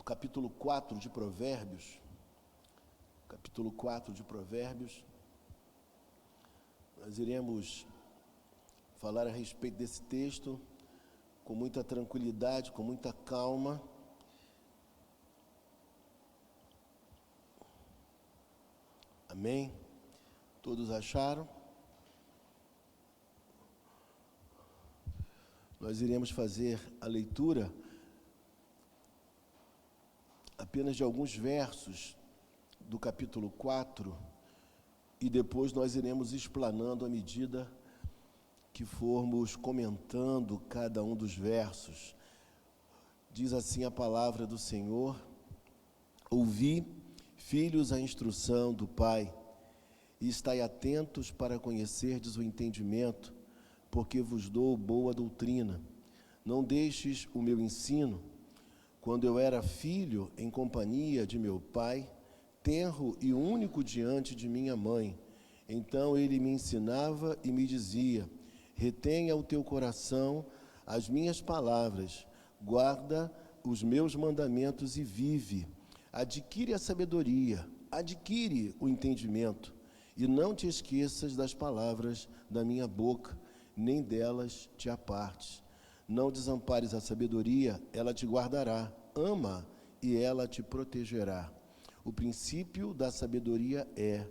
capítulo 4 de Provérbios. Capítulo 4 de Provérbios. Nós iremos falar a respeito desse texto com muita tranquilidade, com muita calma. Amém? Todos acharam? Nós iremos fazer a leitura apenas de alguns versos do capítulo 4 e depois nós iremos explanando à medida que formos comentando cada um dos versos. Diz assim a palavra do Senhor: ouvi, filhos, a instrução do Pai, e estai atentos para conhecerdes o entendimento, porque vos dou boa doutrina. Não deixes o meu ensino. Quando eu era filho, em companhia de meu pai, tenro e único diante de minha mãe, então ele me ensinava e me dizia: retenha o teu coração as minhas palavras, guarda os meus mandamentos e vive. Adquire a sabedoria, adquire o entendimento, e não te esqueças das palavras da minha boca, nem delas te apartes. Não desampares a sabedoria, ela te guardará. Ama, e ela te protegerá. O princípio da sabedoria é: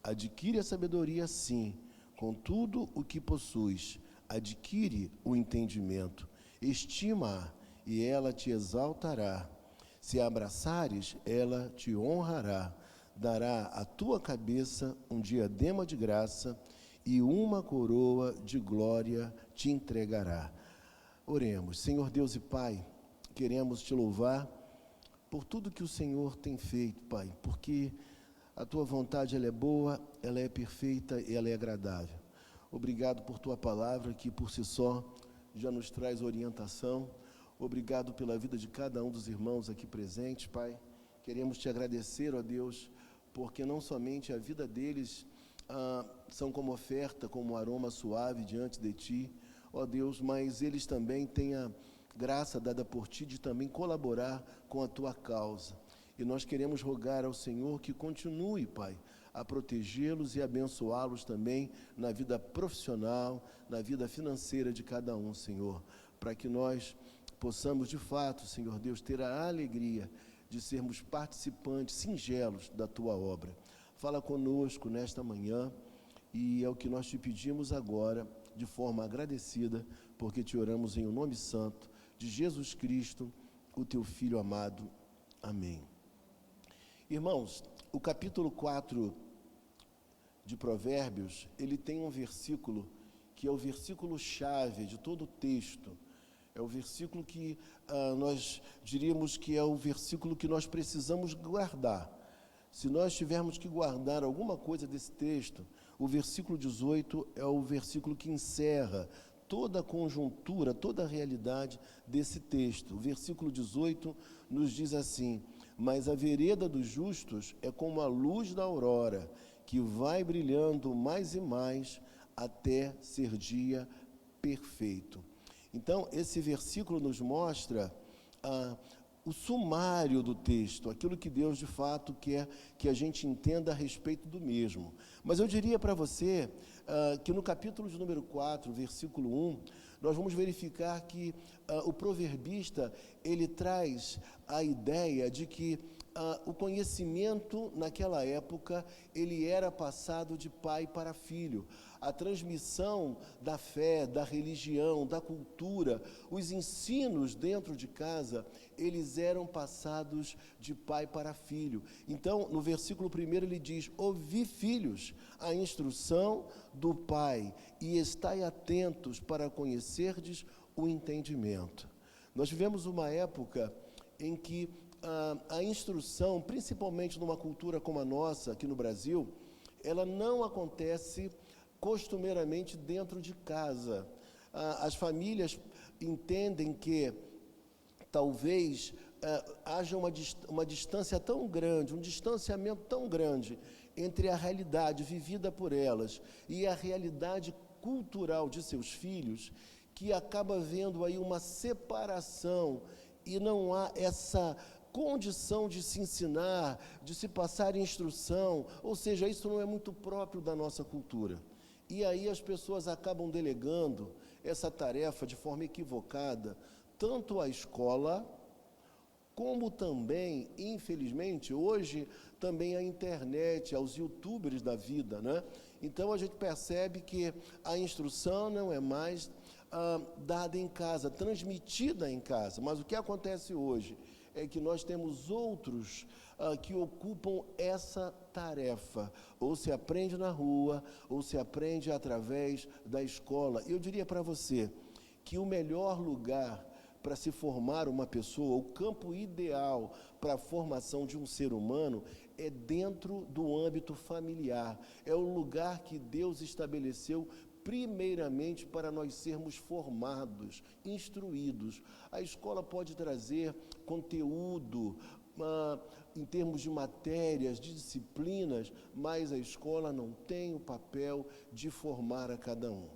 adquire a sabedoria, sim, com tudo o que possuis. Adquire o entendimento. Estima-a, e ela te exaltará. Se a abraçares, ela te honrará. Dará à tua cabeça um diadema de graça, e uma coroa de glória te entregará. Oremos. Senhor Deus e Pai, queremos te louvar por tudo que o Senhor tem feito, Pai, porque a tua vontade ela é boa, ela é perfeita e ela é agradável. Obrigado por tua palavra, que por si só já nos traz orientação. Obrigado pela vida de cada um dos irmãos aqui presentes, Pai. Queremos te agradecer, ó Deus, porque não somente a vida deles são como oferta, como aroma suave diante de ti, ó Deus, mas eles também têm a graça dada por ti de também colaborar com a tua causa. E nós queremos rogar ao Senhor que continue, Pai, a protegê-los e abençoá-los também na vida profissional, na vida financeira de cada um, Senhor, para que nós possamos, de fato, Senhor Deus, ter a alegria de sermos participantes singelos da tua obra. Fala conosco nesta manhã, e é o que nós te pedimos agora, de forma agradecida, porque te oramos em o nome santo de Jesus Cristo, o teu Filho amado. Amém. Irmãos, o capítulo 4 de Provérbios, ele tem um versículo que é o versículo-chave de todo o texto. É o versículo que nós diríamos que é o versículo que nós precisamos guardar. Se nós tivermos que guardar alguma coisa desse texto, o versículo 18 é o versículo que encerra toda a conjuntura, toda a realidade desse texto. O versículo 18 nos diz assim: mas a vereda dos justos é como a luz da aurora, que vai brilhando mais e mais até ser dia perfeito. Então, esse versículo nos mostra o sumário do texto, aquilo que Deus de fato quer que a gente entenda a respeito do mesmo. Mas eu diria para você que no capítulo de número 4, versículo 1, nós vamos verificar que o proverbista, ele traz a ideia de que o conhecimento naquela época, ele era passado de pai para filho. A transmissão da fé, da religião, da cultura, os ensinos dentro de casa, eles eram passados de pai para filho. Então, no versículo 1 ele diz: ouvi, filhos, a instrução do pai, e estai atentos para conhecerdes o entendimento. Nós vivemos uma época em que a instrução, principalmente numa cultura como a nossa, aqui no Brasil, ela não acontece costumeiramente dentro de casa. As famílias entendem que talvez haja uma distância tão grande, um distanciamento tão grande entre a realidade vivida por elas e a realidade cultural de seus filhos, que acaba havendo aí uma separação e não há essa condição de se ensinar, de se passar instrução, ou seja, isso não é muito próprio da nossa cultura. E aí as pessoas acabam delegando essa tarefa de forma equivocada, tanto à escola, como também, infelizmente, hoje, também à internet, aos youtubers da vida, né? Então, a gente percebe que a instrução não é mais dada em casa, transmitida em casa. Mas o que acontece hoje é que nós temos outros que ocupam essa tarefa. Ou se aprende na rua, ou se aprende através da escola. Eu diria para você que o melhor lugar para se formar uma pessoa, o campo ideal para a formação de um ser humano é dentro do âmbito familiar. É o lugar que Deus estabeleceu primeiramente para nós sermos formados, instruídos. A escola pode trazer conteúdo em termos de matérias, de disciplinas, mas a escola não tem o papel de formar a cada um.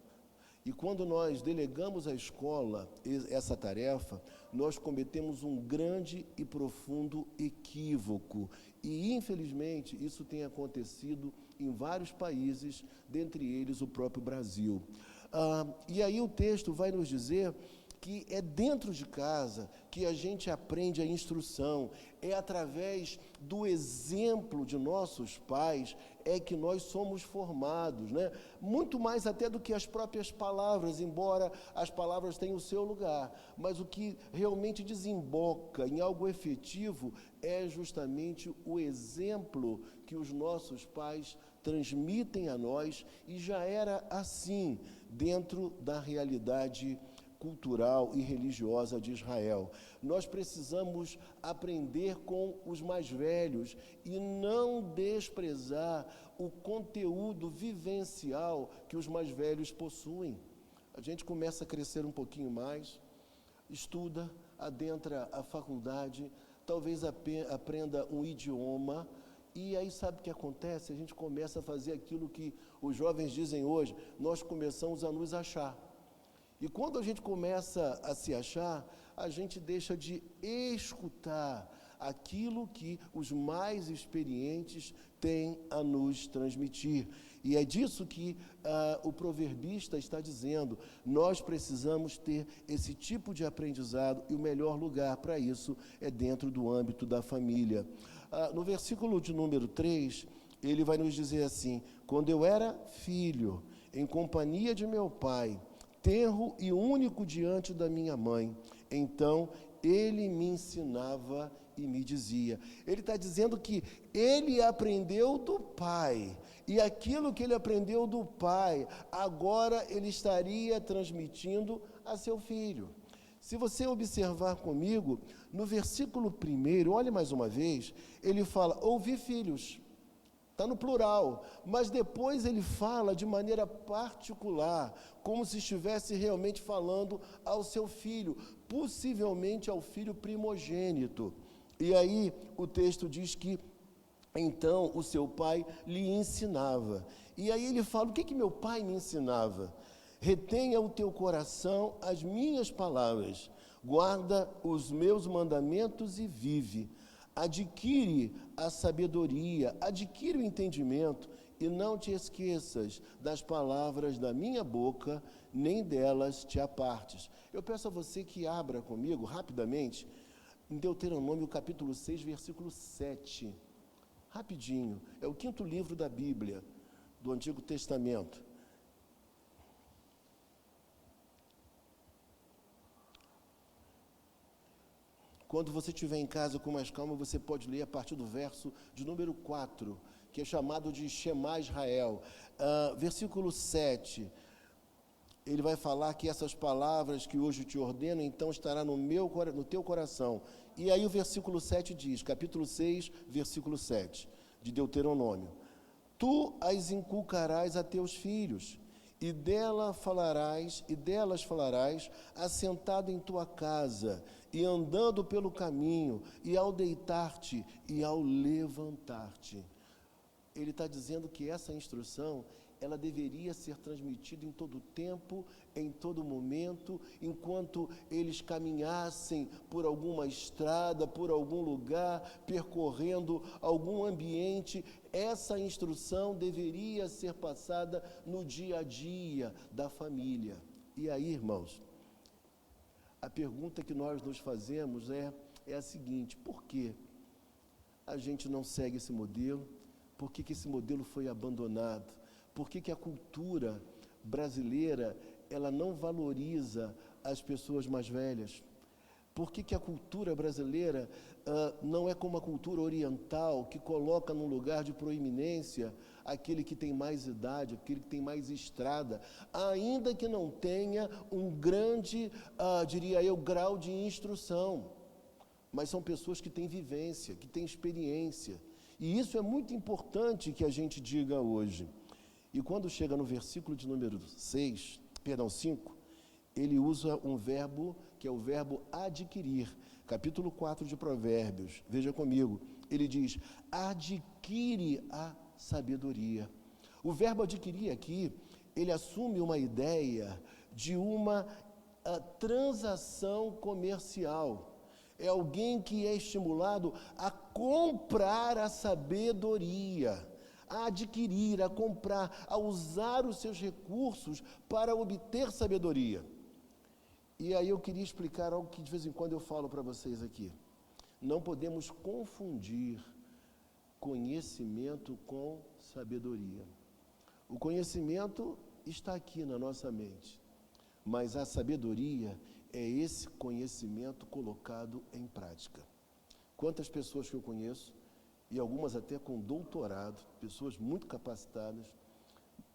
E quando nós delegamos à escola essa tarefa, nós cometemos um grande e profundo equívoco. E, infelizmente, isso tem acontecido em vários países, dentre eles o próprio Brasil. E aí o texto vai nos dizer que é dentro de casa que a gente aprende a instrução, é através do exemplo de nossos pais é que nós somos formados, né? Muito mais até do que as próprias palavras, embora as palavras tenham o seu lugar, mas o que realmente desemboca em algo efetivo é justamente o exemplo que os nossos pais transmitem a nós, e já era assim dentro da realidade cultural e religiosa de Israel. Nós precisamos aprender com os mais velhos e não desprezar o conteúdo vivencial que os mais velhos possuem. A gente começa a crescer um pouquinho mais, estuda, adentra a faculdade, talvez aprenda um idioma, e aí sabe o que acontece? A gente começa a fazer aquilo que os jovens dizem hoje, nós começamos a nos achar. E quando a gente começa a se achar, a gente deixa de escutar aquilo que os mais experientes têm a nos transmitir. E é disso que o proverbista está dizendo. Nós precisamos ter esse tipo de aprendizado e o melhor lugar para isso é dentro do âmbito da família. No versículo de número 3, ele vai nos dizer assim: quando eu era filho, em companhia de meu pai, tenro e único diante da minha mãe, então ele me ensinava e me dizia. Ele está dizendo que ele aprendeu do pai, e aquilo que ele aprendeu do pai, agora ele estaria transmitindo a seu filho. Se você observar comigo, no versículo 1, olhe mais uma vez, ele fala, ouvi filhos. Está no plural, mas depois ele fala de maneira particular, como se estivesse realmente falando ao seu filho, possivelmente ao filho primogênito. E aí o texto diz que, então, o seu pai lhe ensinava. E aí ele fala, o que meu pai me ensinava? Retenha o teu coração as minhas palavras, guarda os meus mandamentos e vive. Adquire a sabedoria, adquire o entendimento e não te esqueças das palavras da minha boca, nem delas te apartes. Eu peço a você que abra comigo, rapidamente, em Deuteronômio, capítulo 6, versículo 7. Rapidinho, é o 5º livro da Bíblia, do Antigo Testamento. Quando você estiver em casa com mais calma, você pode ler a partir do verso de número 4, que é chamado de Shema Israel. Versículo 7, ele vai falar que essas palavras que hoje te ordeno, então estará no teu coração. E aí o versículo 7 diz, capítulo 6, versículo 7, de Deuteronômio. Tu as inculcarás a teus filhos, e delas falarás, assentado em tua casa, e andando pelo caminho, e ao deitar-te, e ao levantar-te. Ele está dizendo que essa instrução ela deveria ser transmitida em todo tempo, em todo momento, enquanto eles caminhassem por alguma estrada, por algum lugar, percorrendo algum ambiente. Essa instrução deveria ser passada no dia a dia da família. E aí, irmãos, a pergunta que nós nos fazemos é a seguinte: por que a gente não segue esse modelo? Por que esse modelo foi abandonado? Por que a cultura brasileira ela não valoriza as pessoas mais velhas? Por que a cultura brasileira não é como a cultura oriental, que coloca num lugar de proeminência aquele que tem mais idade, aquele que tem mais estrada, ainda que não tenha um grande, diria eu, grau de instrução, mas são pessoas que têm vivência, que têm experiência. E isso é muito importante que a gente diga hoje. E quando chega no versículo de número 5, ele usa um verbo que é o verbo adquirir. Capítulo 4 de Provérbios, veja comigo, ele diz: adquire a sabedoria. O verbo adquirir aqui, ele assume uma ideia de uma transação comercial. É alguém que é estimulado a comprar a sabedoria, a adquirir, a comprar, a usar os seus recursos para obter sabedoria. E aí eu queria explicar algo que de vez em quando eu falo para vocês aqui. Não podemos confundir conhecimento com sabedoria. O conhecimento está aqui na nossa mente, mas a sabedoria é esse conhecimento colocado em prática. Quantas pessoas que eu conheço, e algumas até com doutorado, pessoas muito capacitadas,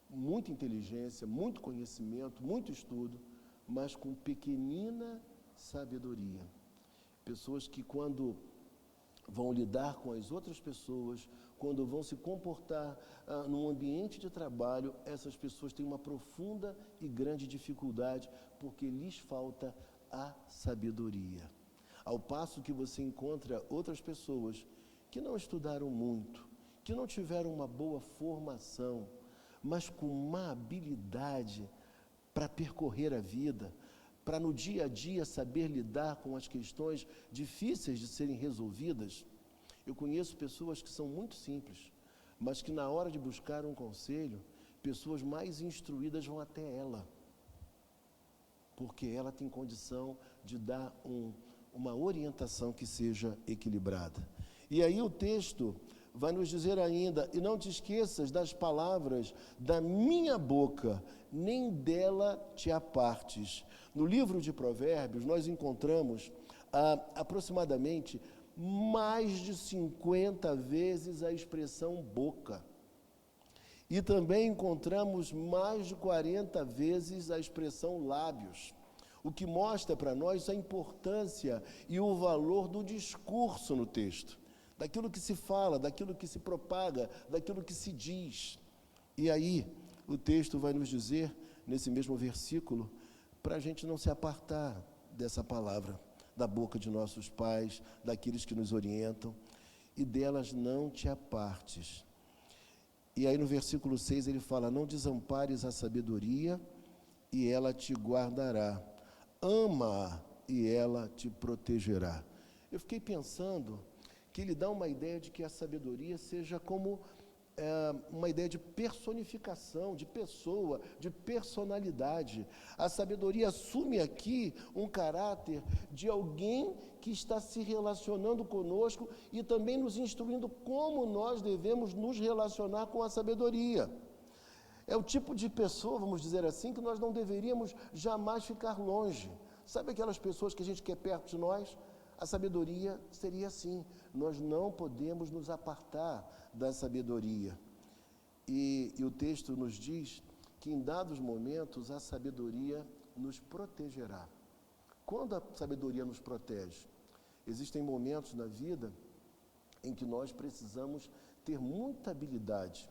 muita inteligência, muito conhecimento, muito estudo, mas com pequenina sabedoria. Pessoas que quando vão lidar com as outras pessoas, quando vão se comportar num ambiente de trabalho, essas pessoas têm uma profunda e grande dificuldade, porque lhes falta a sabedoria. Ao passo que você encontra outras pessoas que não estudaram muito, que não tiveram uma boa formação, mas com uma habilidade para percorrer a vida, para no dia a dia saber lidar com as questões difíceis de serem resolvidas. Eu conheço pessoas que são muito simples, mas que na hora de buscar um conselho, pessoas mais instruídas vão até ela, porque ela tem condição de dar uma orientação que seja equilibrada. E aí o texto vai nos dizer ainda: e não te esqueças das palavras da minha boca, nem dela te apartes. No livro de Provérbios, nós encontramos aproximadamente mais de 50 vezes a expressão boca. E também encontramos mais de 40 vezes a expressão lábios, o que mostra para nós a importância e o valor do discurso no texto, daquilo que se fala, daquilo que se propaga, daquilo que se diz. E aí, o texto vai nos dizer, nesse mesmo versículo, para a gente não se apartar dessa palavra, da boca de nossos pais, daqueles que nos orientam, e delas não te apartes. E aí no versículo 6 ele fala: não desampares a sabedoria, e ela te guardará. Ama-a, e ela te protegerá. Eu fiquei pensando que ele dá uma ideia de que a sabedoria seja como uma ideia de personificação, de pessoa, de personalidade. A sabedoria assume aqui um caráter de alguém que está se relacionando conosco e também nos instruindo como nós devemos nos relacionar com a sabedoria. É o tipo de pessoa, vamos dizer assim, que nós não deveríamos jamais ficar longe. Sabe aquelas pessoas que a gente quer perto de nós? A sabedoria seria assim: nós não podemos nos apartar da sabedoria. E o texto nos diz que em dados momentos a sabedoria nos protegerá. Quando a sabedoria nos protege? Existem momentos na vida em que nós precisamos ter muita habilidade,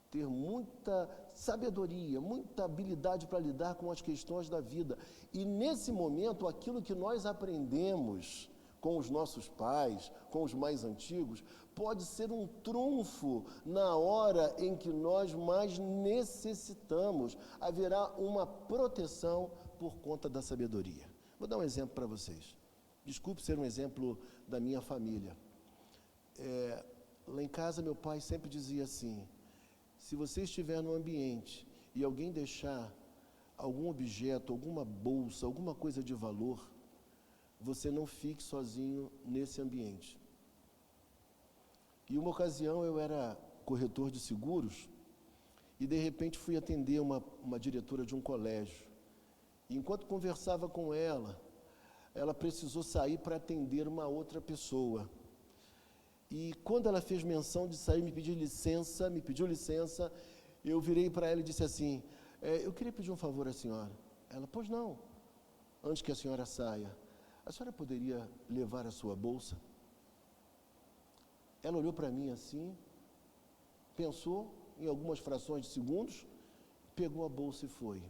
ter muita sabedoria, muita habilidade para lidar com as questões da vida. E nesse momento, aquilo que nós aprendemos com os nossos pais, com os mais antigos, pode ser um trunfo na hora em que nós mais necessitamos. Haverá uma proteção por conta da sabedoria. Vou dar um exemplo para vocês. Desculpe ser um exemplo da minha família. Lá em casa, meu pai sempre dizia assim: se você estiver no ambiente e alguém deixar algum objeto, alguma bolsa, alguma coisa de valor, você não fique sozinho nesse ambiente. E uma ocasião eu era corretor de seguros e de repente fui atender uma diretora de um colégio. E enquanto conversava com ela precisou sair para atender uma outra pessoa. E quando ela fez menção de sair, me pediu licença, eu virei para ela e disse assim: eu queria pedir um favor à senhora. Ela: pois não, antes que a senhora saia, a senhora poderia levar a sua bolsa? Ela olhou para mim assim, pensou em algumas frações de segundos, pegou a bolsa e foi.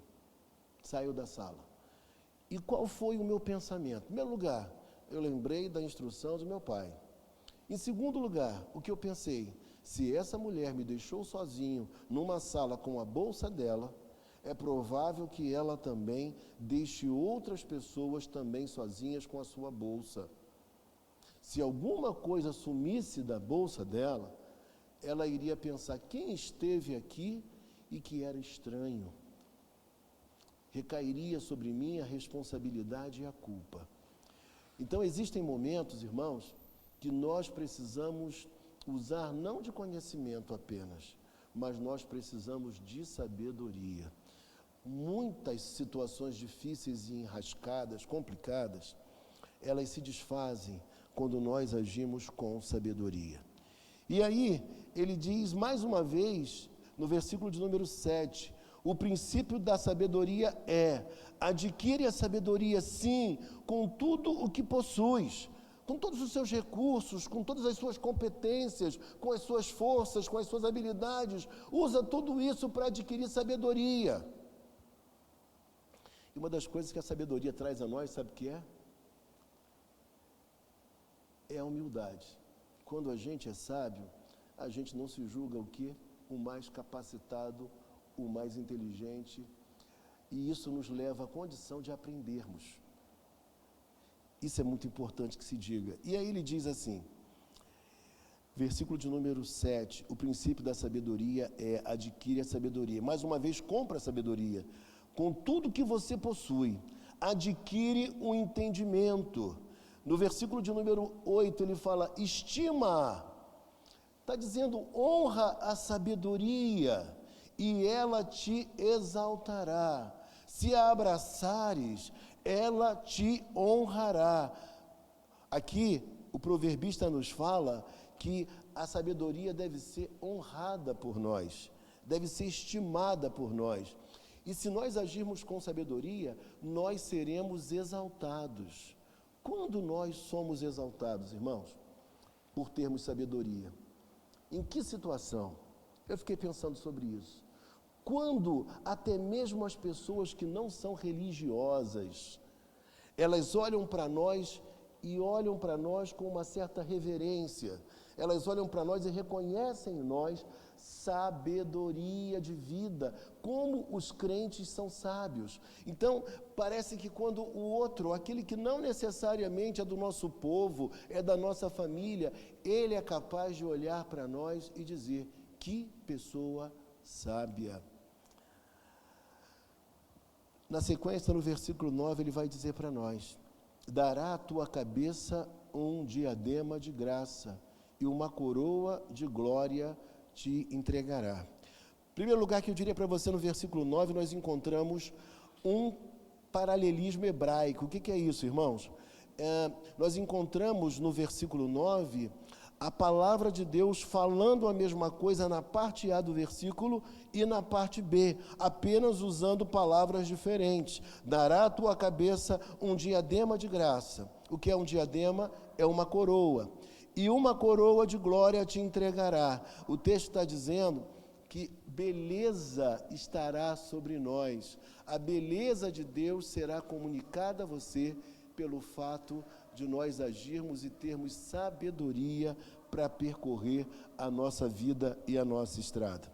Saiu da sala. E qual foi o meu pensamento? Em primeiro lugar, eu lembrei da instrução do meu pai. Em segundo lugar, o que eu pensei? Se essa mulher me deixou sozinho numa sala com a bolsa dela, é provável que ela também deixe outras pessoas também sozinhas com a sua bolsa. Se alguma coisa sumisse da bolsa dela, ela iria pensar: quem esteve aqui e que era estranho? Recairia sobre mim a responsabilidade e a culpa. Então, existem momentos, irmãos, que nós precisamos usar não de conhecimento apenas, mas nós precisamos de sabedoria. Muitas situações difíceis e enrascadas, complicadas, elas se desfazem quando nós agimos com sabedoria. E aí, ele diz mais uma vez, no versículo de número 7, o princípio da sabedoria adquire a sabedoria, sim, com tudo o que possuis, com todos os seus recursos, com todas as suas competências, com as suas forças, com as suas habilidades, usa tudo isso para adquirir sabedoria. E uma das coisas que a sabedoria traz a nós, sabe o que é? É a humildade. Quando a gente é sábio, a gente não se julga o quê? O mais capacitado, o mais inteligente, e isso nos leva à condição de aprendermos. Isso é muito importante que se diga. E aí ele diz assim, versículo de número 7, o princípio da sabedoria adquire a sabedoria. Mais uma vez, compra a sabedoria. Com tudo que você possui, adquire o entendimento. No versículo de número 8, ele fala: estima. Está dizendo: honra a sabedoria, e ela te exaltará. Se a abraçares, ela te honrará. Aqui, o proverbista nos fala que a sabedoria deve ser honrada por nós, deve ser estimada por nós. E se nós agirmos com sabedoria, nós seremos exaltados. Quando nós somos exaltados, irmãos? Por termos sabedoria. Em que situação? Eu fiquei pensando sobre isso. Quando até mesmo as pessoas que não são religiosas, elas olham para nós e olham para nós com uma certa reverência. Elas olham para nós e reconhecem em nós sabedoria de vida, como os crentes são sábios. Então, parece que quando o outro, aquele que não necessariamente é do nosso povo, é da nossa família, ele é capaz de olhar para nós e dizer: que pessoa sábia. Na sequência, no versículo 9, ele vai dizer para nós: dará à tua cabeça um diadema de graça, e uma coroa de glória te entregará. Em primeiro lugar, que eu diria para você, no versículo 9, nós encontramos um paralelismo hebraico. O que é isso, irmãos? Nós encontramos no versículo 9 a palavra de Deus falando a mesma coisa na parte A do versículo e na parte B, apenas usando palavras diferentes. Dará à tua cabeça um diadema de graça. O que é um diadema? É uma coroa. E uma coroa de glória te entregará. O texto está dizendo que beleza estará sobre nós. A beleza de Deus será comunicada a você pelo fato de nós agirmos e termos sabedoria para percorrer a nossa vida e a nossa estrada.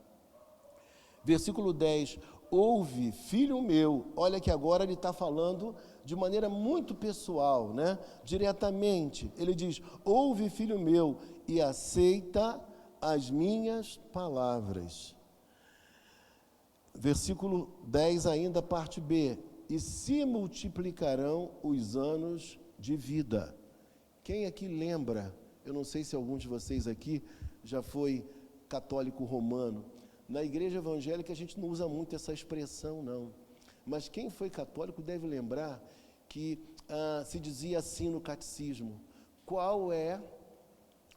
Versículo 10, ouve, filho meu. Olha que agora ele está falando de maneira muito pessoal, né? Diretamente. Ele diz, ouve, filho meu, e aceita as minhas palavras. Versículo 10 ainda, parte B. E se multiplicarão os anos de vida. Quem aqui lembra, eu não sei se algum de vocês aqui já foi católico romano. Na igreja evangélica a gente não usa muito essa expressão, não. Mas quem foi católico deve lembrar que se dizia assim no catecismo: qual é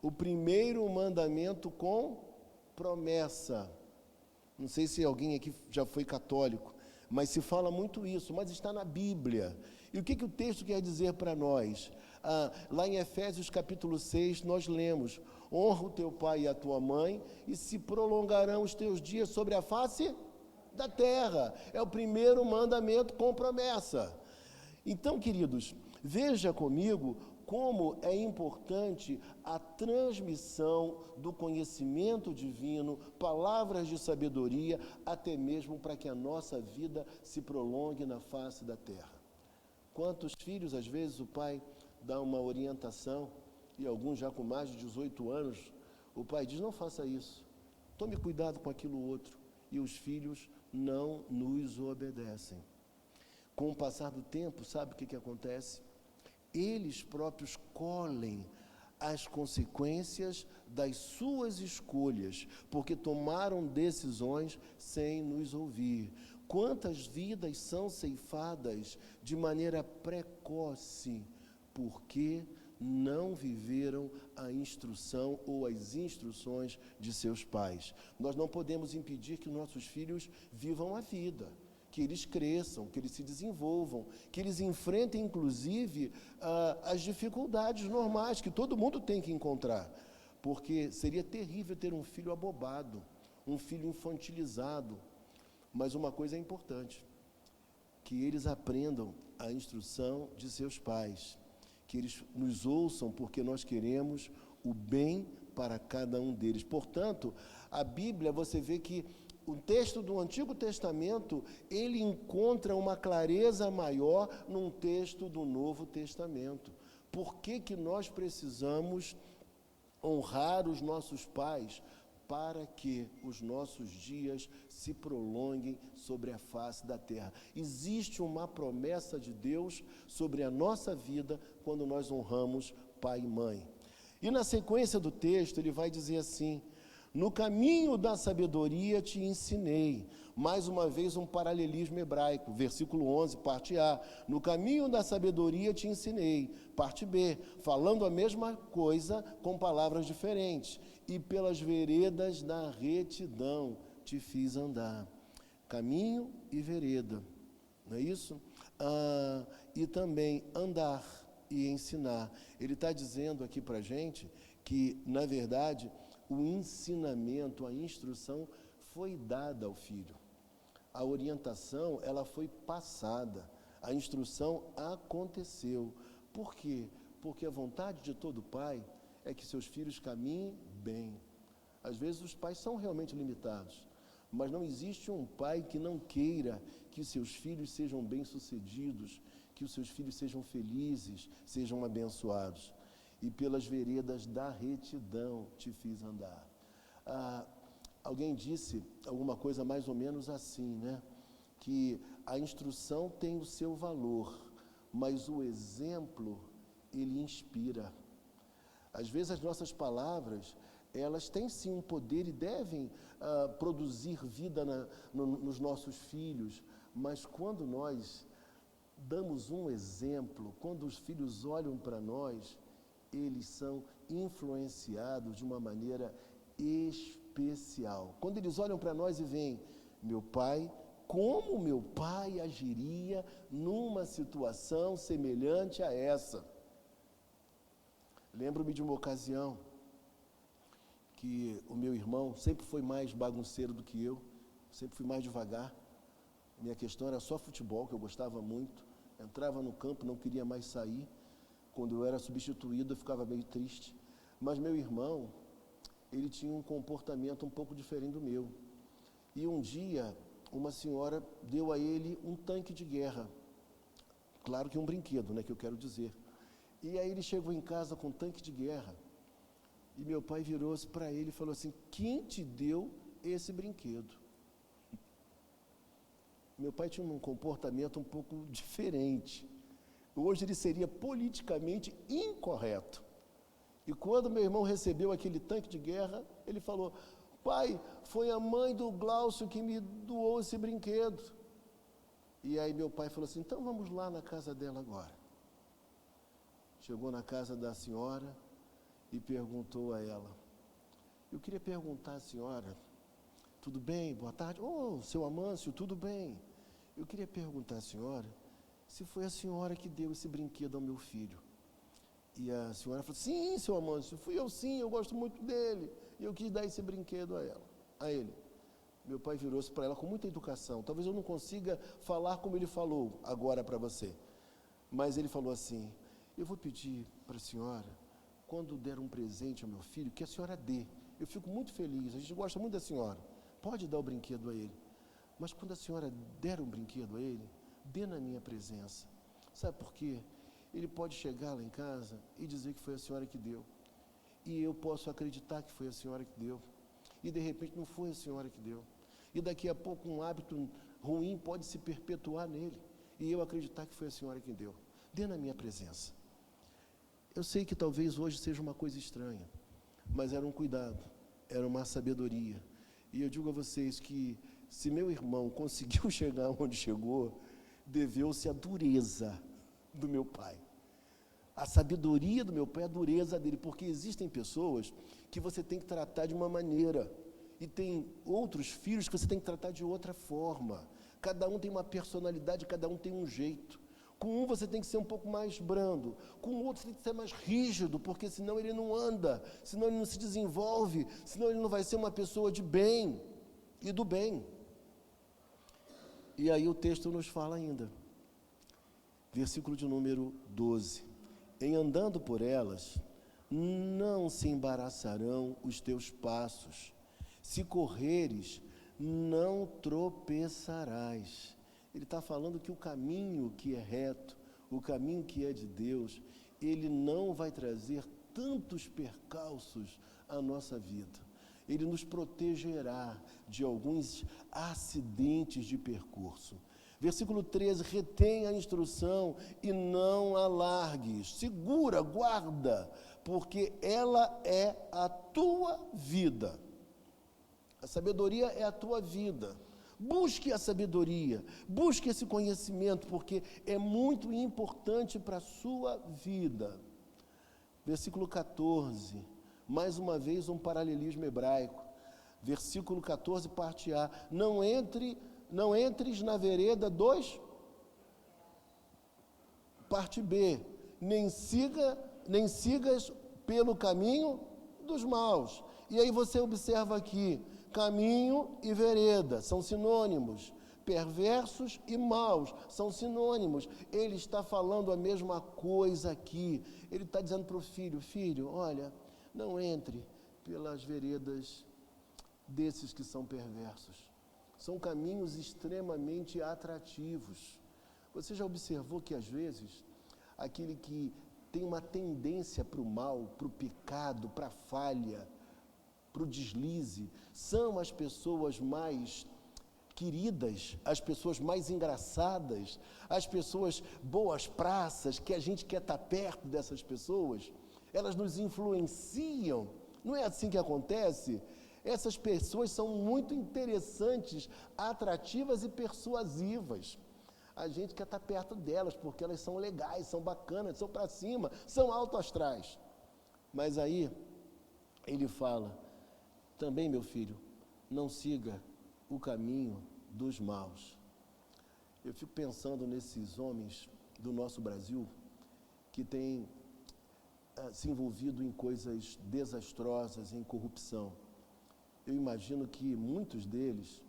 o primeiro mandamento com promessa? Não sei se alguém aqui já foi católico, mas se fala muito isso, mas está na Bíblia. E o que o texto quer dizer para nós? Lá em Efésios capítulo 6, nós lemos: honra o teu pai e a tua mãe, e se prolongarão os teus dias sobre a face da terra. É o primeiro mandamento com promessa. Então, queridos, veja comigo como é importante a transmissão do conhecimento divino, palavras de sabedoria, até mesmo para que a nossa vida se prolongue na face da terra. Quantos filhos, às vezes, o pai dá uma orientação, e alguns já com mais de 18 anos, o pai diz, não faça isso, tome cuidado com aquilo outro, e os filhos não nos obedecem. Com o passar do tempo, sabe o que acontece? Eles próprios colhem as consequências das suas escolhas, porque tomaram decisões sem nos ouvir. Quantas vidas são ceifadas de maneira precoce, porque não viveram a instrução ou as instruções de seus pais. Nós não podemos impedir que nossos filhos vivam a vida, que eles cresçam, que eles se desenvolvam, que eles enfrentem, inclusive, as dificuldades normais que todo mundo tem que encontrar, porque seria terrível ter um filho abobado, um filho infantilizado. Mas uma coisa é importante, que eles aprendam a instrução de seus pais, que eles nos ouçam, porque nós queremos o bem para cada um deles. Portanto, a Bíblia, você vê que o texto do Antigo Testamento, ele encontra uma clareza maior num texto do Novo Testamento. Por que nós precisamos honrar os nossos pais? Para que os nossos dias se prolonguem sobre a face da terra. Existe uma promessa de Deus sobre a nossa vida quando nós honramos pai e mãe. E na sequência do texto ele vai dizer assim: no caminho da sabedoria te ensinei. Mais uma vez um paralelismo hebraico, versículo 11, parte A. No caminho da sabedoria te ensinei. Parte B, falando a mesma coisa com palavras diferentes. E pelas veredas da retidão te fiz andar. Caminho e vereda, não é isso? E também andar e ensinar. Ele está dizendo aqui para a gente que, na verdade, o ensinamento, a instrução foi dada ao filho. A orientação, ela foi passada. A instrução aconteceu. Por quê? Porque a vontade de todo pai é que seus filhos caminhem bem. Às vezes os pais são realmente limitados, mas não existe um pai que não queira que os seus filhos sejam bem-sucedidos, que os seus filhos sejam felizes, sejam abençoados. E pelas veredas da retidão te fiz andar. Alguém disse alguma coisa mais ou menos assim, né? Que a instrução tem o seu valor, mas o exemplo, ele inspira. Às vezes as nossas palavras, elas têm sim um poder e devem produzir vida nos nossos filhos, mas quando nós damos um exemplo, quando os filhos olham para nós, eles são influenciados de uma maneira especial. Quando eles olham para nós e veem, meu pai, como meu pai agiria numa situação semelhante a essa? Lembro-me de uma ocasião que o meu irmão sempre foi mais bagunceiro do que eu, sempre fui mais devagar. Minha questão era só futebol, que eu gostava muito. Entrava no campo, não queria mais sair. Quando eu era substituído, eu ficava meio triste. Mas meu irmão, ele tinha um comportamento um pouco diferente do meu. E um dia, uma senhora deu a ele um tanque de guerra. Claro que um brinquedo, né, que eu quero dizer. E aí ele chegou em casa com um tanque de guerra. E meu pai virou-se para ele e falou assim: quem te deu esse brinquedo? Meu pai tinha um comportamento um pouco diferente. Hoje ele seria politicamente incorreto. E quando meu irmão recebeu aquele tanque de guerra, ele falou: pai, foi a mãe do Glaucio que me doou esse brinquedo. E aí meu pai falou assim: então vamos lá na casa dela agora. Chegou na casa da senhora e perguntou a ela: eu queria perguntar à senhora, tudo bem? Boa tarde. Oh, seu Amâncio, tudo bem? Eu queria perguntar à senhora se foi a senhora que deu esse brinquedo ao meu filho. E a senhora falou: sim, seu Amâncio, fui eu sim, eu gosto muito dele. E eu quis dar esse brinquedo a ele. Meu pai virou-se para ela com muita educação. Talvez eu não consiga falar como ele falou agora para você. Mas ele falou assim: eu vou pedir para a senhora, quando der um presente ao meu filho, que a senhora dê. Eu fico muito feliz, a gente gosta muito da senhora. Pode dar o brinquedo a ele. Mas quando a senhora der um brinquedo a ele, dê na minha presença. Sabe por quê? Ele pode chegar lá em casa e dizer que foi a senhora que deu. E eu posso acreditar que foi a senhora que deu. E de repente não foi a senhora que deu. E daqui a pouco um hábito ruim pode se perpetuar nele. E eu acreditar que foi a senhora que deu. Dê na minha presença. Eu sei que talvez hoje seja uma coisa estranha, mas era um cuidado, era uma sabedoria. E eu digo a vocês que se meu irmão conseguiu chegar onde chegou, deveu-se à dureza do meu pai. A sabedoria do meu pai, a dureza dele, porque existem pessoas que você tem que tratar de uma maneira e tem outros filhos que você tem que tratar de outra forma. Cada um tem uma personalidade, cada um tem um jeito. Com um você tem que ser um pouco mais brando, com o outro você tem que ser mais rígido, porque senão ele não anda, senão ele não se desenvolve, senão ele não vai ser uma pessoa de bem e do bem. E aí o texto nos fala ainda, versículo de número 12. Em andando por elas, não se embaraçarão os teus passos. Se correres, não tropeçarás. Ele está falando que o caminho que é reto, o caminho que é de Deus, ele não vai trazer tantos percalços à nossa vida. Ele nos protegerá de alguns acidentes de percurso. Versículo 13, retém a instrução e não a largues. Segura, guarda, porque ela é a tua vida. A sabedoria é a tua vida. Busque a sabedoria, busque esse conhecimento, porque é muito importante para a sua vida. Versículo 14, mais uma vez um paralelismo hebraico. Versículo 14, parte A. Não entres na vereda dos... Parte B. Nem sigas pelo caminho dos maus. E aí você observa aqui, caminho e vereda são sinônimos. Perversos e maus são sinônimos. Ele está falando a mesma coisa aqui. Ele está dizendo para o filho: filho, olha, não entre pelas veredas desses que são perversos. São caminhos extremamente atrativos. Você já observou que, às vezes, aquele que tem uma tendência para o mal, para o pecado, para a falha, para o deslize, são as pessoas mais queridas, as pessoas mais engraçadas, as pessoas boas praças, que a gente quer estar perto dessas pessoas, elas nos influenciam. Não é assim que acontece? Essas pessoas são muito interessantes, atrativas e persuasivas. A gente quer estar perto delas, porque elas são legais, são bacanas, são para cima, são autoastrais. Mas aí, ele fala, também, meu filho, não siga o caminho dos maus. Eu fico pensando nesses homens do nosso Brasil que têm se envolvido em coisas desastrosas, em corrupção. Eu imagino que muitos deles,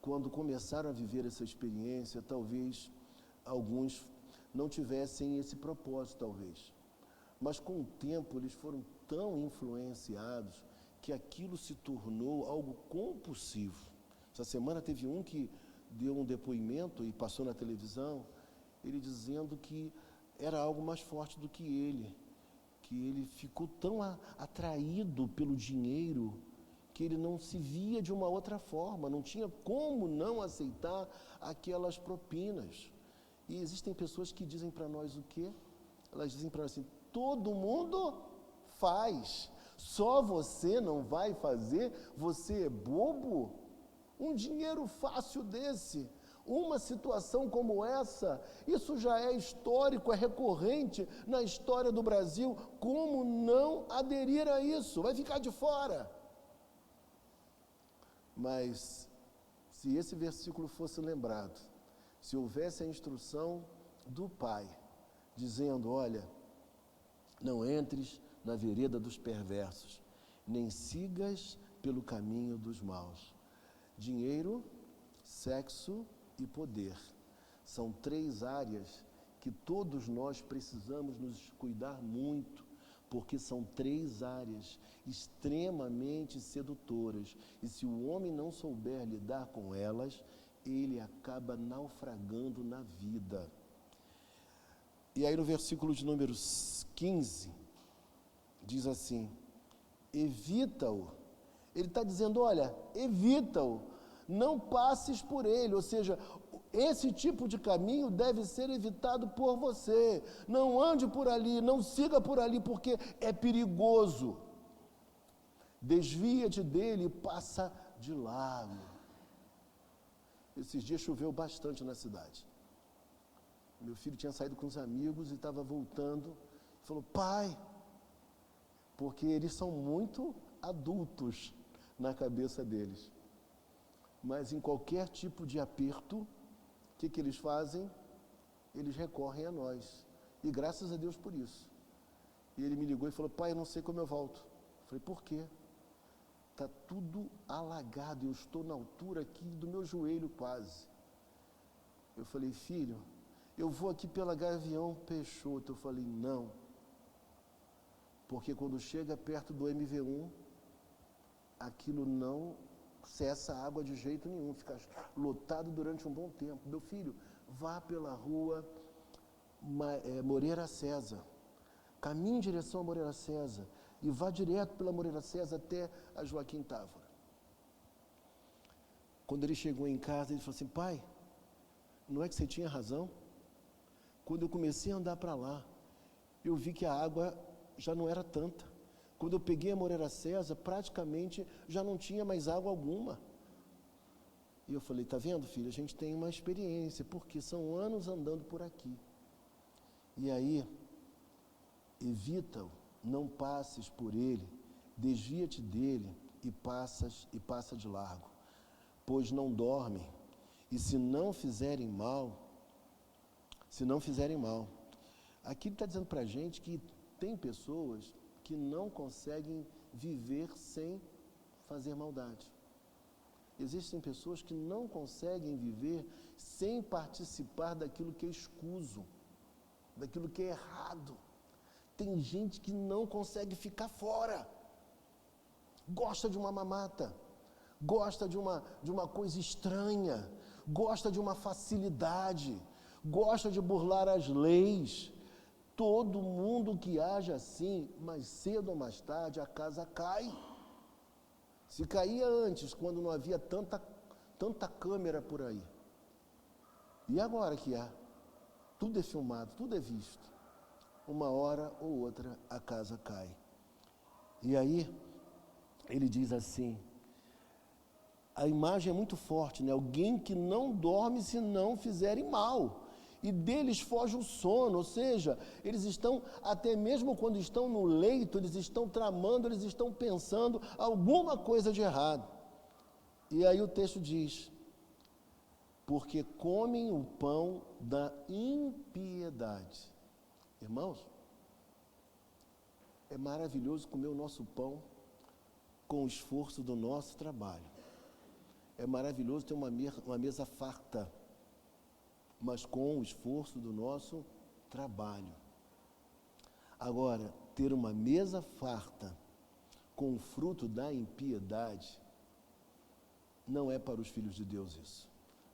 quando começaram a viver essa experiência, talvez alguns não tivessem esse propósito, talvez. Mas com o tempo eles foram tão influenciados que aquilo se tornou algo compulsivo. Essa semana teve um que deu um depoimento e passou na televisão, ele dizendo que era algo mais forte do que ele ficou tão atraído pelo dinheiro que ele não se via de uma outra forma, não tinha como não aceitar aquelas propinas. E existem pessoas que dizem para nós o quê? Elas dizem para nós assim, todo mundo faz, só você não vai fazer, você é bobo? Um dinheiro fácil desse, uma situação como essa, isso já é histórico, é recorrente na história do Brasil, como não aderir a isso? Vai ficar de fora. Mas, se esse versículo fosse lembrado, se houvesse a instrução do Pai, dizendo, olha, não entres na vereda dos perversos, nem sigas pelo caminho dos maus. Dinheiro, sexo e poder são 3 áreas que todos nós precisamos nos cuidar muito, porque são 3 áreas extremamente sedutoras, e se o homem não souber lidar com elas, ele acaba naufragando na vida. E aí no versículo de número 15, diz assim, evita-o. Ele está dizendo, olha, evita-o, não passes por ele, ou seja, esse tipo de caminho deve ser evitado por você. Não ande por ali, não siga por ali, porque é perigoso. Desvia-te dele e passa de largo. Esses dias choveu bastante na cidade. Meu filho tinha saído com os amigos e estava voltando. Falou, pai, porque eles são muito adultos na cabeça deles. Mas em qualquer tipo de aperto, o que eles fazem? Eles recorrem a nós. E graças a Deus por isso. E ele me ligou e falou, pai, eu não sei como eu volto. Eu falei, por quê? Está tudo alagado, eu estou na altura aqui do meu joelho quase. Eu falei, filho, eu vou aqui pela Gavião Peixoto. Eu falei, não. Porque quando chega perto do MV1, aquilo não cessa a água de jeito nenhum, fica lotado durante um bom tempo. Meu filho, vá pela rua Moreira César, caminhe em direção a Moreira César e vá direto pela Moreira César até a Joaquim Távora. Quando ele chegou em casa, ele falou assim, pai, não é que você tinha razão? Quando eu comecei a andar para lá, eu vi que a água já não era tanta. Quando eu peguei a Moreira César, praticamente já não tinha mais água alguma. E eu falei, tá vendo, filho, a gente tem uma experiência, porque são anos andando por aqui. E aí, evita-o, não passes por ele, desvia-te dele e passa de largo, pois não dormem, e se não fizerem mal, aqui ele está dizendo para a gente que tem pessoas que não conseguem viver sem fazer maldade. Existem pessoas que não conseguem viver sem participar daquilo que é escuso, daquilo que é errado. Tem gente que não consegue ficar fora. Gosta de uma mamata, gosta de uma coisa estranha, gosta de uma facilidade, gosta de burlar as leis. Todo mundo que age assim, mais cedo ou mais tarde, a casa cai. Se caía antes, quando não havia tanta câmera por aí. E agora que há? Tudo é filmado, tudo é visto. Uma hora ou outra a casa cai. E aí, ele diz assim, a imagem é muito forte, né? Alguém que não dorme se não fizerem mal. E deles foge o sono, ou seja, eles estão, até mesmo quando estão no leito, eles estão tramando, eles estão pensando alguma coisa de errado. E aí o texto diz, porque comem o pão da impiedade. Irmãos, é maravilhoso comer o nosso pão com o esforço do nosso trabalho. É maravilhoso ter uma mesa farta, mas com o esforço do nosso trabalho. Agora, ter uma mesa farta com o fruto da impiedade, não é para os filhos de Deus isso.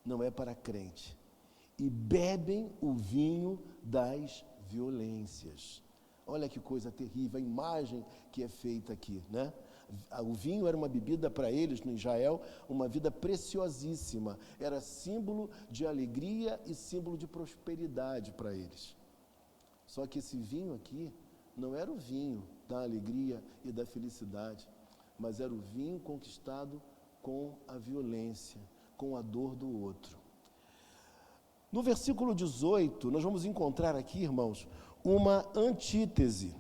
Não é para crente. E bebem o vinho das violências. Olha que coisa terrível, a imagem que é feita aqui, né? O vinho era uma bebida para eles, no Israel, uma vida preciosíssima. Era símbolo de alegria e símbolo de prosperidade para eles. Só que esse vinho aqui não era o vinho da alegria e da felicidade, mas era o vinho conquistado com a violência, com a dor do outro. No versículo 18, nós vamos encontrar aqui, irmãos, uma antítese,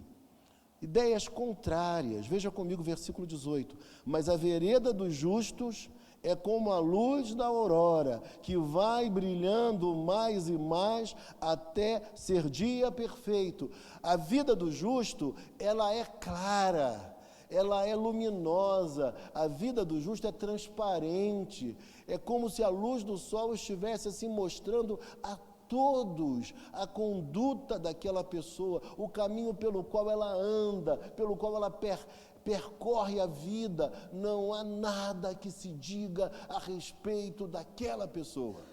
ideias contrárias. Veja comigo o versículo 18. Mas a vereda dos justos é como a luz da aurora, que vai brilhando mais e mais até ser dia perfeito. A vida do justo, ela é clara, ela é luminosa, a vida do justo é transparente, é como se a luz do sol estivesse assim mostrando a todos a conduta daquela pessoa, o caminho pelo qual ela anda, pelo qual ela percorre a vida. Não há nada que se diga a respeito daquela pessoa.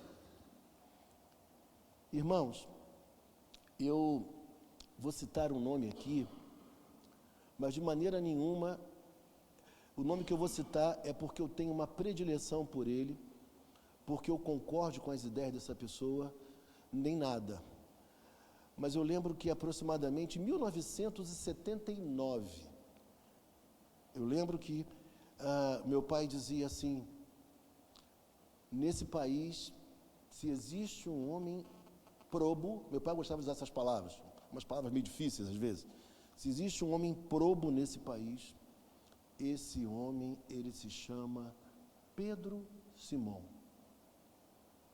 Irmãos, eu vou citar um nome aqui, mas de maneira nenhuma, o nome que eu vou citar é porque eu tenho uma predileção por ele, porque eu concordo com as ideias dessa pessoa, nem nada. Mas eu lembro que aproximadamente em 1979, eu lembro que meu pai dizia assim: nesse país, se existe um homem probo, meu pai gostava de usar essas palavras, umas palavras meio difíceis às vezes, se existe um homem probo nesse país, esse homem, ele se chama Pedro Simão.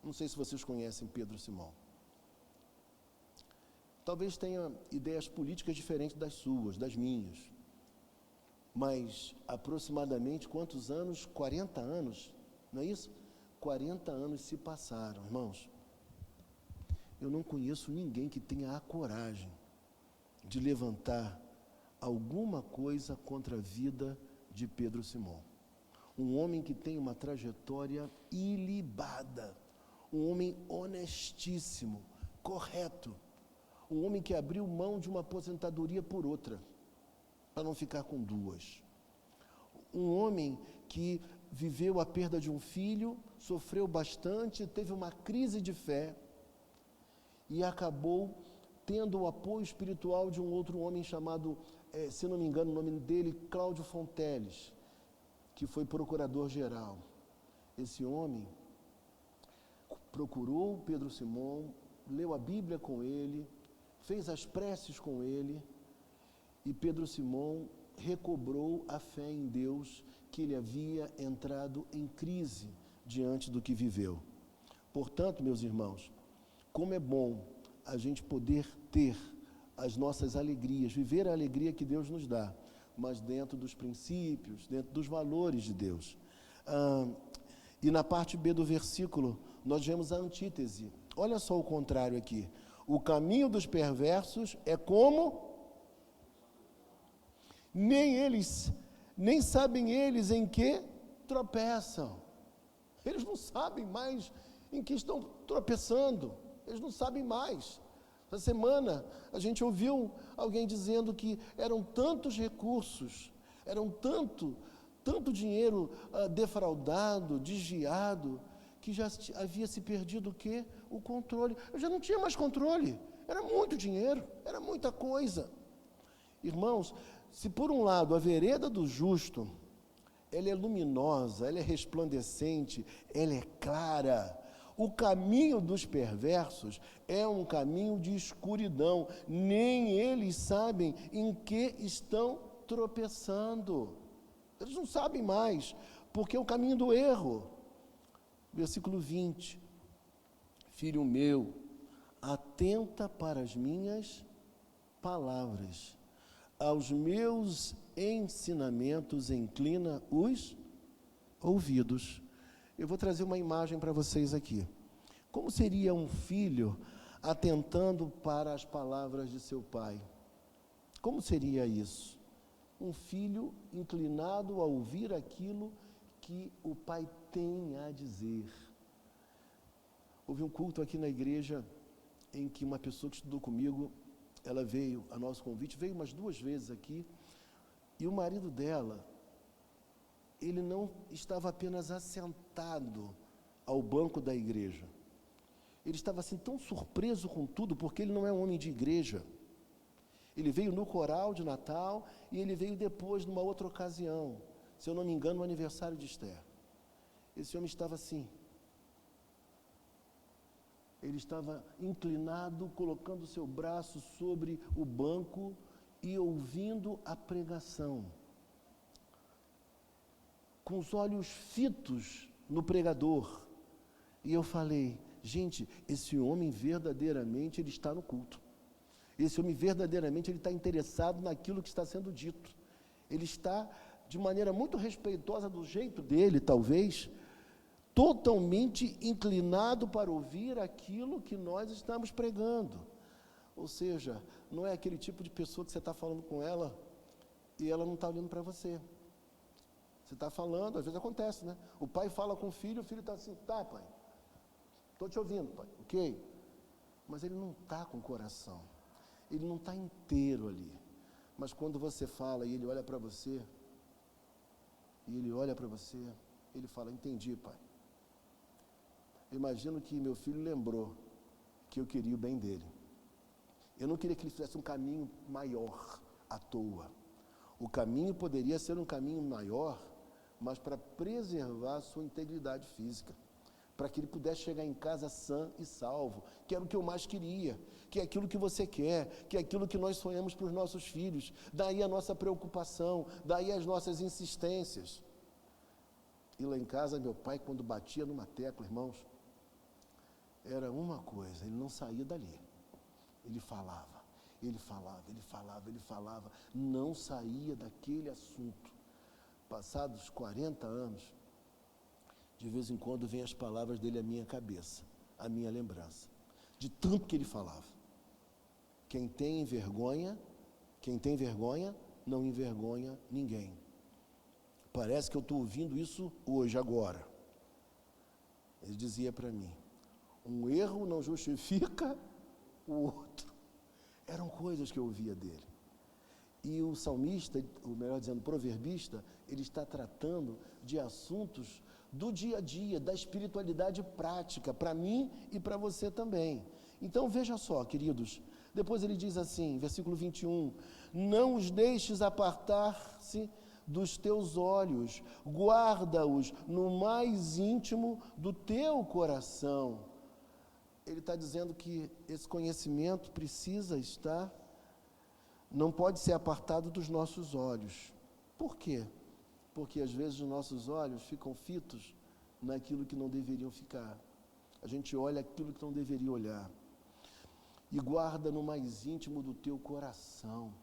Não sei se vocês conhecem Pedro Simão. Talvez tenha ideias políticas diferentes das suas, das minhas. Mas aproximadamente quantos anos? 40 anos, não é isso? 40 anos se passaram, irmãos. Eu não conheço ninguém que tenha a coragem de levantar alguma coisa contra a vida de Pedro Simão. Um homem que tem uma trajetória ilibada, um homem honestíssimo, correto, um homem que abriu mão de uma aposentadoria por outra, para não ficar com duas. Um homem que viveu a perda de um filho, sofreu bastante, teve uma crise de fé e acabou tendo o apoio espiritual de um outro homem chamado, se não me engano, o nome dele, Cláudio Fonteles, que foi procurador-geral. Esse homem procurou Pedro Simão, leu a Bíblia com ele, fez as preces com ele, e Pedro Simão recobrou a fé em Deus, que ele havia entrado em crise diante do que viveu. Portanto, meus irmãos, como é bom a gente poder ter as nossas alegrias, viver a alegria que Deus nos dá, mas dentro dos princípios, dentro dos valores de Deus. E na parte B do versículo, nós vemos a antítese. Olha só o contrário aqui. O caminho dos perversos é como... Nem sabem eles em que tropeçam. Eles não sabem mais em que estão tropeçando. Eles não sabem mais. Essa semana a gente ouviu alguém dizendo que eram tantos recursos, eram tanto dinheiro defraudado, desviado, que já havia se perdido o quê? O controle. Eu já não tinha mais controle. Era muito dinheiro, era muita coisa. Irmãos, se por um lado a vereda do justo, ela é luminosa, ela é resplandecente, ela é clara, o caminho dos perversos é um caminho de escuridão, nem eles sabem em que estão tropeçando. Eles não sabem mais, porque é o caminho do erro. Versículo 20, filho meu, atenta para as minhas palavras, aos meus ensinamentos inclina os ouvidos. Eu vou trazer uma imagem para vocês aqui. Como seria um filho atentando para as palavras de seu pai. Como seria isso? Um filho inclinado a ouvir aquilo que o pai tem a dizer. Houve um culto aqui na igreja em que uma pessoa que estudou comigo, ela veio a nosso convite, veio umas 2 vezes aqui, e o marido dela, ele não estava apenas assentado ao banco da igreja. Ele estava assim tão surpreso com tudo, porque ele não é um homem de igreja. Ele veio no coral de Natal e ele veio depois, numa outra ocasião, se eu não me engano, no aniversário de Esther. Esse homem estava assim. Ele estava inclinado, colocando o seu braço sobre o banco e ouvindo a pregação, com os olhos fitos no pregador. E eu falei, gente, esse homem verdadeiramente ele está no culto. Esse homem verdadeiramente ele está interessado naquilo que está sendo dito. Ele está, de maneira muito respeitosa do jeito dele, talvez, totalmente inclinado para ouvir aquilo que nós estamos pregando. Ou seja, não é aquele tipo de pessoa que você está falando com ela e ela não está olhando para você. Você está falando, às vezes acontece, né? O pai fala com o filho está assim, tá, pai, estou te ouvindo, pai, ok? Mas ele não está com o coração, ele não está inteiro ali. Mas quando você fala e ele olha para você, ele fala, entendi, pai. Imagino que meu filho lembrou que eu queria o bem dele. Eu não queria que ele fizesse um caminho maior à toa. O caminho poderia ser um caminho maior, mas para preservar a sua integridade física, para que ele pudesse chegar em casa sã e salvo, que era o que eu mais queria, que é aquilo que você quer, que é aquilo que nós sonhamos para os nossos filhos. Daí a nossa preocupação, daí as nossas insistências. E lá em casa, meu pai, quando batia numa tecla, irmãos, era uma coisa, ele não saía dali. Ele falava, não saía daquele assunto. Passados 40 anos, de vez em quando vem as palavras dele à minha cabeça, à minha lembrança, de tanto que ele falava. Quem tem vergonha, não envergonha ninguém. Parece que eu estou ouvindo isso hoje, agora. Ele dizia para mim, um erro não justifica o outro. Eram coisas que eu ouvia dele. E o salmista, ou melhor dizendo, proverbista, ele está tratando de assuntos do dia a dia, da espiritualidade prática, para mim e para você também. Então, veja só, queridos, depois ele diz assim, versículo 21, não os deixes apartar-se dos teus olhos, guarda-os no mais íntimo do teu coração. Ele está dizendo que esse conhecimento precisa estar, não pode ser apartado dos nossos olhos. Por quê? Porque às vezes os nossos olhos ficam fitos naquilo que não deveriam ficar. A gente olha aquilo que não deveria olhar. E guarda no mais íntimo do teu coração.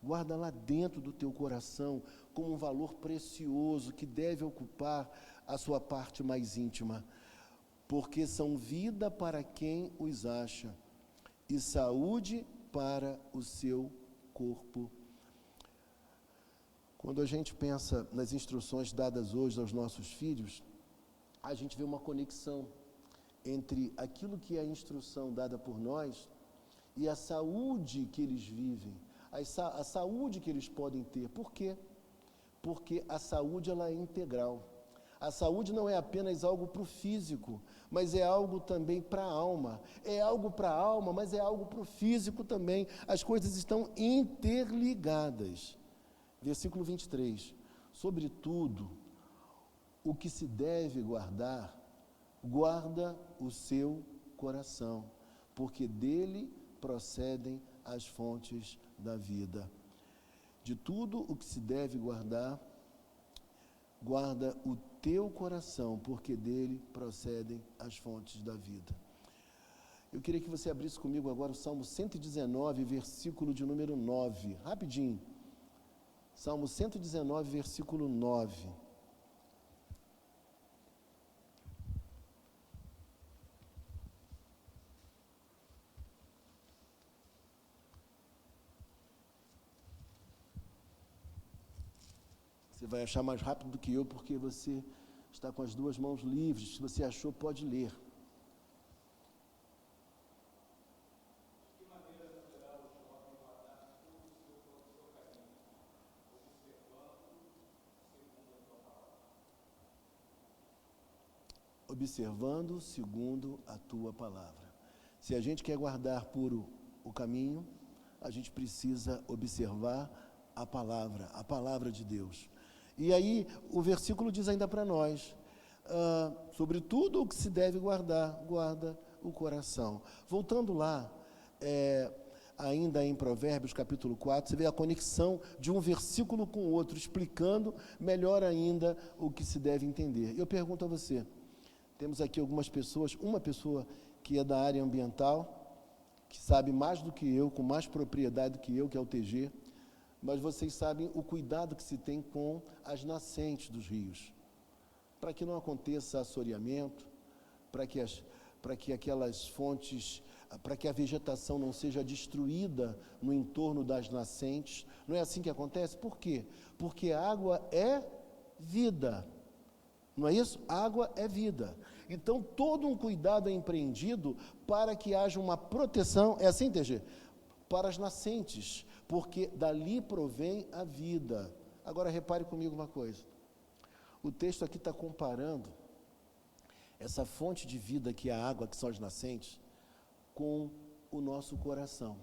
Guarda lá dentro do teu coração como um valor precioso que deve ocupar a sua parte mais íntima. Porque são vida para quem os acha e saúde para o seu corpo. Quando a gente pensa nas instruções dadas hoje aos nossos filhos, a gente vê uma conexão entre aquilo que é a instrução dada por nós e a saúde que eles vivem, a saúde que eles podem ter. Por quê? Porque a saúde ela é integral. A saúde não é apenas algo para o físico, mas é algo também para a alma. É algo para a alma, mas é algo para o físico também. As coisas estão interligadas. Versículo 23. Sobretudo, o que se deve guardar, guarda o seu coração, porque dele procedem as fontes da vida. De tudo o que se deve guardar, guarda o teu coração, porque dele procedem as fontes da vida. Eu queria que você abrisse comigo agora o Salmo 119, versículo de número 9. Rapidinho. Salmo 119, versículo 9. Você vai achar mais rápido do que eu, porque você está com as duas mãos livres. Se você achou, pode ler. Observando segundo a tua palavra. Se a gente quer guardar puro o caminho, a gente precisa observar a palavra de Deus. E aí, o versículo diz ainda para nós, sobre tudo o que se deve guardar, guarda o coração. Voltando lá, ainda em Provérbios, capítulo 4, você vê a conexão de um versículo com o outro, explicando melhor ainda o que se deve entender. Eu pergunto a você, temos aqui algumas pessoas, uma pessoa que é da área ambiental, que sabe mais do que eu, com mais propriedade do que eu, que é o TG, mas vocês sabem o cuidado que se tem com as nascentes dos rios, para que não aconteça assoreamento, para que aquelas fontes, para que a vegetação não seja destruída no entorno das nascentes. Não é assim que acontece? Por quê? Porque a água é vida. Não é isso? Água é vida. Então, todo um cuidado é empreendido para que haja uma proteção, é assim, TG? Para as nascentes, porque dali provém a vida. Agora, repare comigo uma coisa. O texto aqui está comparando essa fonte de vida que é a água, que são as nascentes, com o nosso coração.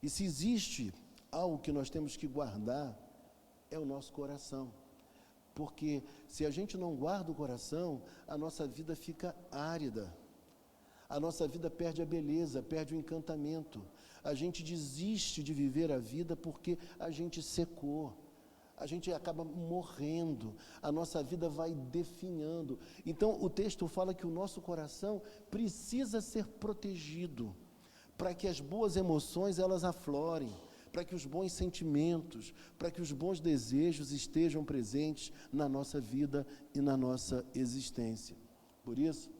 E se existe algo que nós temos que guardar, é o nosso coração. Porque se a gente não guarda o coração, a nossa vida fica árida. A nossa vida perde a beleza, perde o encantamento. A gente desiste de viver a vida porque a gente secou. A gente acaba morrendo. A nossa vida vai definhando. Então, o texto fala que o nosso coração precisa ser protegido para que as boas emoções, elas aflorem, para que os bons sentimentos, para que os bons desejos estejam presentes na nossa vida e na nossa existência. Por isso,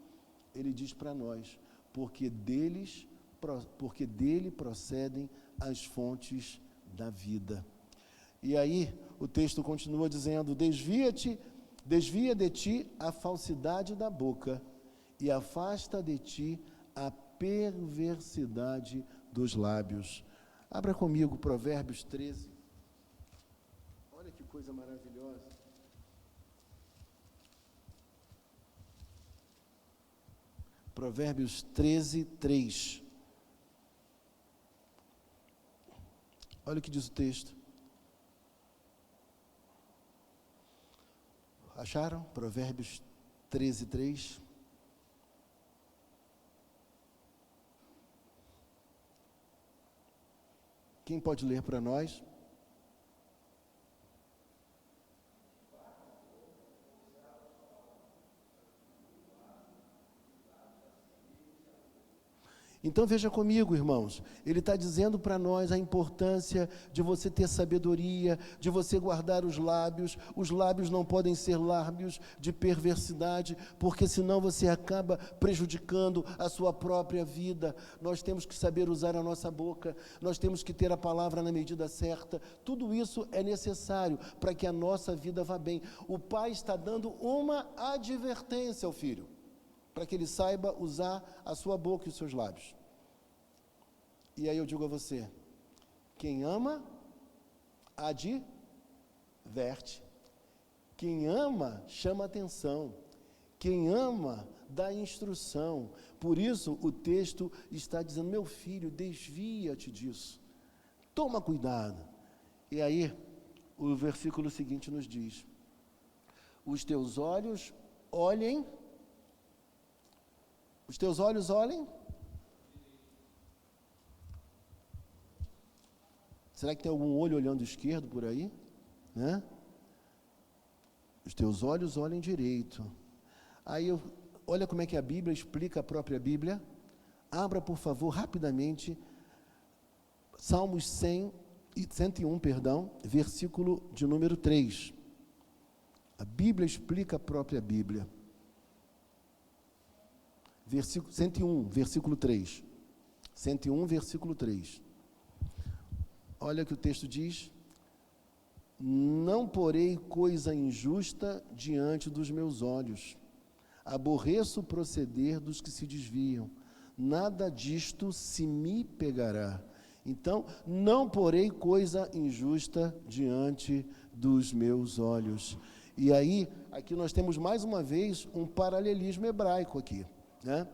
ele diz para nós, porque dele procedem as fontes da vida. E aí, o texto continua dizendo, desvia de ti a falsidade da boca e afasta de ti a perversidade dos lábios. Abra comigo Provérbios 13. Olha que coisa maravilhosa. Provérbios 13, 3. Olha o que diz o texto. Acharam? Provérbios 13, 3. Quem pode ler para nós? Então veja comigo, irmãos, ele está dizendo para nós a importância de você ter sabedoria, de você guardar os lábios não podem ser lábios de perversidade, porque senão você acaba prejudicando a sua própria vida. Nós temos que saber usar a nossa boca, nós temos que ter a palavra na medida certa, tudo isso é necessário para que a nossa vida vá bem. O pai está dando uma advertência ao filho, para que ele saiba usar a sua boca e os seus lábios. E aí eu digo a você, quem ama, adverte. Quem ama, chama atenção. Quem ama, dá instrução. Por isso, o texto está dizendo, meu filho, desvia-te disso. Toma cuidado. E aí, o versículo seguinte nos diz, os teus olhos olhem. Os teus olhos olhem? Será que tem algum olho olhando esquerdo por aí? Né? Os teus olhos olhem direito. Aí, olha como é que a Bíblia explica a própria Bíblia. Abra, por favor, rapidamente, Salmos 101, versículo de número 3. A Bíblia explica a própria Bíblia. Versículo 101, versículo 3. 101, versículo 3. Olha o que o texto diz. Não não porei coisa injusta diante dos meus olhos. Aborreço o proceder dos que se desviam. Nada disto se me pegará. Então, não porei coisa injusta diante dos meus olhos. E aí, aqui nós temos mais uma vez um paralelismo hebraico aqui, né?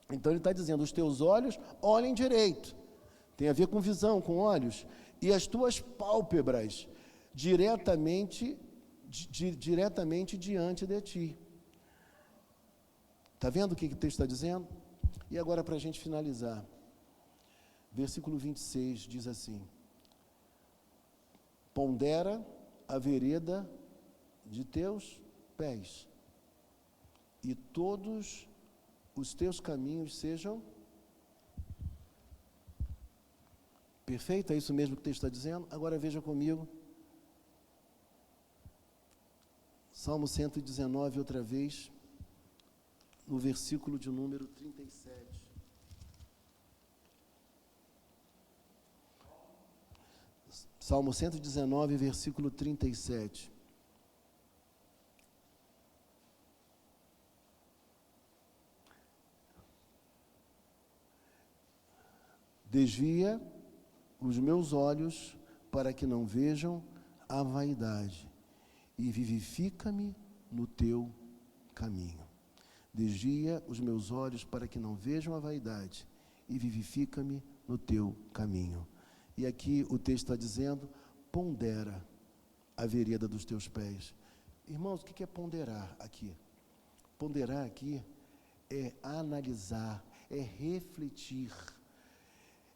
Então ele está dizendo, os teus olhos olhem direito. Tem a ver com visão, com olhos. E as tuas pálpebras diretamente diante de ti. Está vendo o que o texto está dizendo? E agora, para a gente finalizar, versículo 26 diz assim: pondera a vereda de teus pés, e todos os teus caminhos sejam perfeitos. É isso mesmo que o texto está dizendo? Agora veja comigo, Salmo 119, outra vez, no versículo de número 37. Salmo 119, versículo 37. Desvia os meus olhos para que não vejam a vaidade, e vivifica-me no teu caminho. Desvia os meus olhos para que não vejam a vaidade, e vivifica-me no teu caminho. E aqui o texto está dizendo, pondera a vereda dos teus pés. Irmãos, o que é ponderar aqui? Ponderar aqui é analisar, é refletir,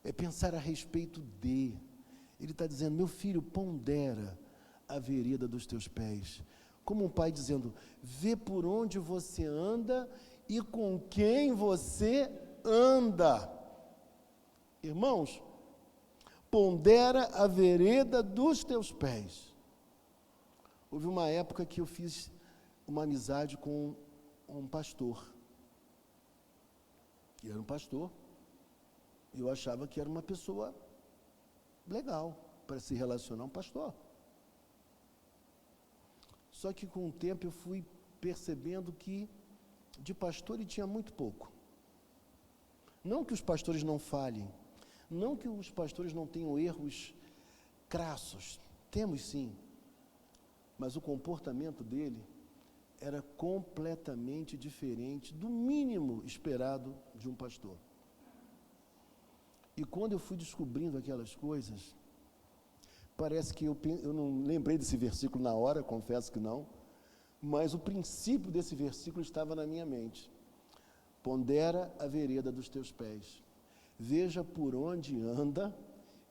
é pensar a respeito de. Ele está dizendo, meu filho, pondera a vereda dos teus pés. Como um pai dizendo, vê por onde você anda e com quem você anda. Irmãos, pondera a vereda dos teus pés. Houve uma época que eu fiz uma amizade com um pastor. E era um pastor. Eu achava que era uma pessoa legal para se relacionar, um pastor. Só que com o tempo eu fui percebendo que de pastor ele tinha muito pouco. Não que os pastores não falhem, não que os pastores não tenham erros crassos, temos sim, mas o comportamento dele era completamente diferente do mínimo esperado de um pastor. E quando eu fui descobrindo aquelas coisas, parece que eu não lembrei desse versículo na hora, confesso que não, mas o princípio desse versículo estava na minha mente. Pondera a vereda dos teus pés, veja por onde anda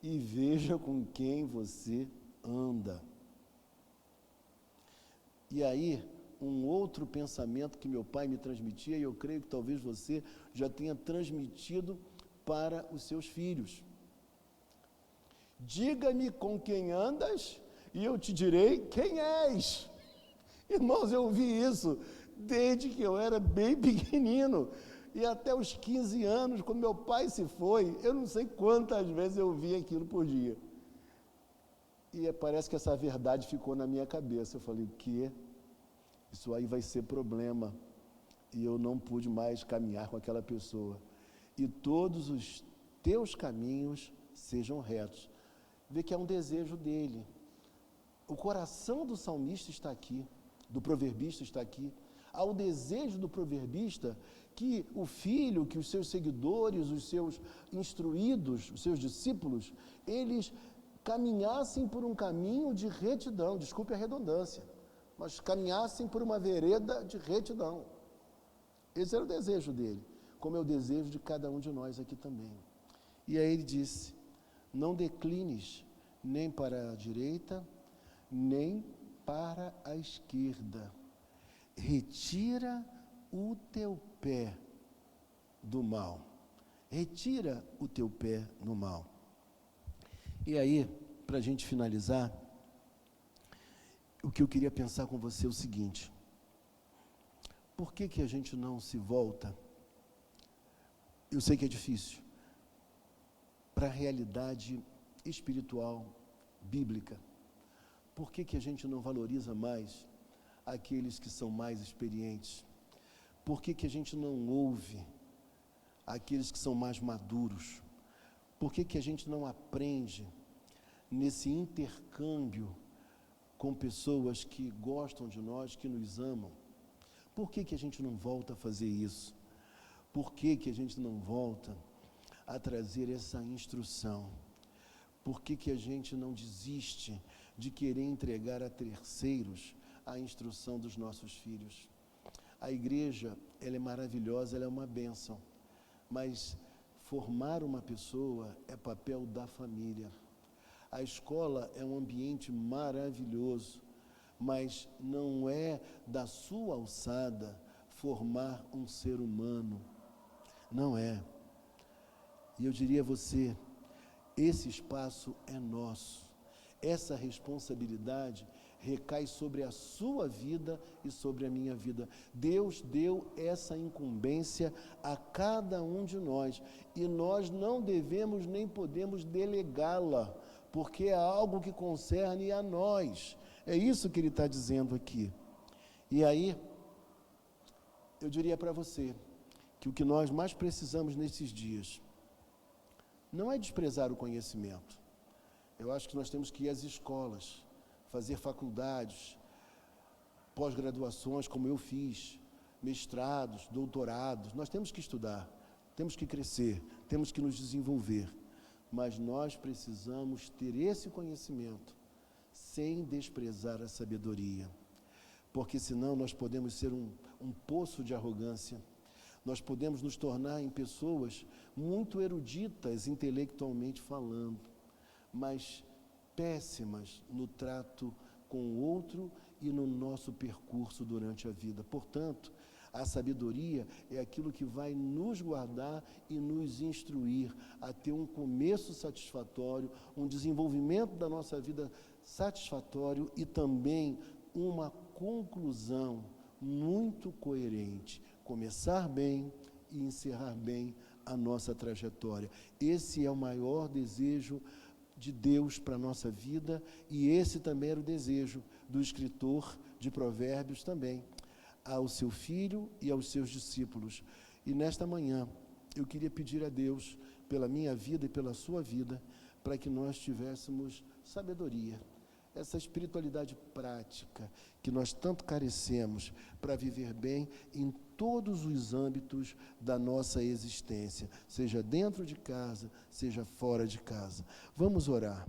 e veja com quem você anda. E aí, um outro pensamento que meu pai me transmitia, e eu creio que talvez você já tenha transmitido para os seus filhos. Diga-me com quem andas e eu te direi quem és. Irmãos, eu ouvi isso desde que eu era bem pequenino e até os 15 anos, quando meu pai se foi, eu não sei quantas vezes eu ouvi aquilo por dia. E parece que essa verdade ficou na minha cabeça. Eu falei, o quê? Isso aí vai ser problema. E eu não pude mais caminhar com aquela pessoa. E todos os teus caminhos sejam retos. Vê que é um desejo dele. O coração do salmista está aqui, do proverbista está aqui. Há o desejo do proverbista que o filho, que os seus seguidores, os seus instruídos, os seus discípulos, eles caminhassem por um caminho de retidão, desculpe a redundância, mas caminhassem por uma vereda de retidão. Esse era o desejo dele, como é o desejo de cada um de nós aqui também. E aí ele disse, não declines nem para a direita, nem para a esquerda. Retira o teu pé do mal. Retira o teu pé do mal. E aí, para a gente finalizar, o que eu queria pensar com você é o seguinte: por que a gente não se volta? Eu sei que é difícil, para a realidade espiritual, bíblica. por que a gente não valoriza mais aqueles que são mais experientes? Por que a gente não ouve aqueles que são mais maduros? Por que a gente não aprende nesse intercâmbio com pessoas que gostam de nós, que nos amam? Por que a gente não volta a fazer isso? Por que a gente não volta a trazer essa instrução? Por que a gente não desiste de querer entregar a terceiros a instrução dos nossos filhos? A igreja, ela é maravilhosa, ela é uma bênção, mas formar uma pessoa é papel da família. A escola é um ambiente maravilhoso, mas não é da sua alçada formar um ser humano. Não é. E eu diria a você, esse espaço é nosso. Essa responsabilidade recai sobre a sua vida e sobre a minha vida. Deus deu essa incumbência a cada um de nós e nós não devemos nem podemos delegá-la, porque é algo que concerne a nós. É isso que ele está dizendo aqui. E aí, eu diria para você que o que nós mais precisamos nesses dias não é desprezar o conhecimento. Eu acho que nós temos que ir às escolas, fazer faculdades, pós-graduações, como eu fiz, mestrados, doutorados. Nós temos que estudar, temos que crescer, temos que nos desenvolver. Mas nós precisamos ter esse conhecimento sem desprezar a sabedoria. Porque senão nós podemos ser um poço de arrogância. Nós podemos nos tornar em pessoas muito eruditas intelectualmente falando, mas péssimas no trato com o outro e no nosso percurso durante a vida. Portanto, a sabedoria é aquilo que vai nos guardar e nos instruir a ter um começo satisfatório, um desenvolvimento da nossa vida satisfatório e também uma conclusão muito coerente. Começar bem e encerrar bem a nossa trajetória. Esse é o maior desejo de Deus para a nossa vida e esse também era o desejo do escritor de Provérbios também, ao seu filho e aos seus discípulos. E nesta manhã, eu queria pedir a Deus, pela minha vida e pela sua vida, para que nós tivéssemos sabedoria, essa espiritualidade prática que nós tanto carecemos para viver bem em todos os âmbitos da nossa existência, seja dentro de casa, seja fora de casa. Vamos orar.